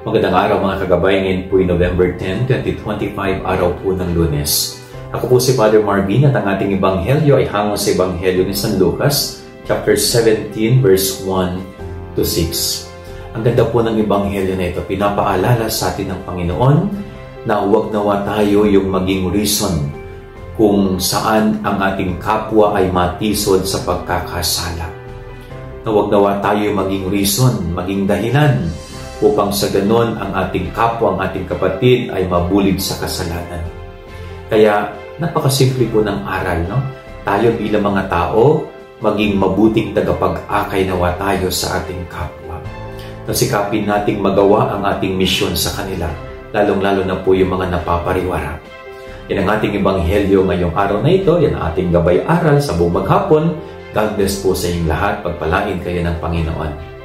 Magandang araw mga kagabay, ngayon po ay November 10, 2025, araw po ng Lunes. Ako po si Father Marvin at ang ating ebanghelyo ay hango sa ebanghelyo ni San Lucas, chapter 17, verse 1 to 6. Ang ganda po ng ebanghelyo na ito, pinapaalala sa atin ng Panginoon na huwag nawa tayo yung maging reason kung saan ang ating kapwa ay matisod sa pagkakasala. Na huwag nawa tayo maging reason, maging dahilan upang sa ganon ang ating kapwa, ang ating kapatid ay mabulid sa kasalanan. Kaya napakasimple po ng aral, no? Tayo bilang mga tao, maging mabuting tagapag-akay nawa tayo sa ating kapwa. Nasikapin nating magawa ang ating misyon sa kanila, lalong-lalo na po yung mga napapariwara. Yan ang ating ebanghelyo ngayong araw na ito, yan ang ating gabay aral sa buong maghapon. God bless po sa inyong lahat, pagpalain kayo ng Panginoon.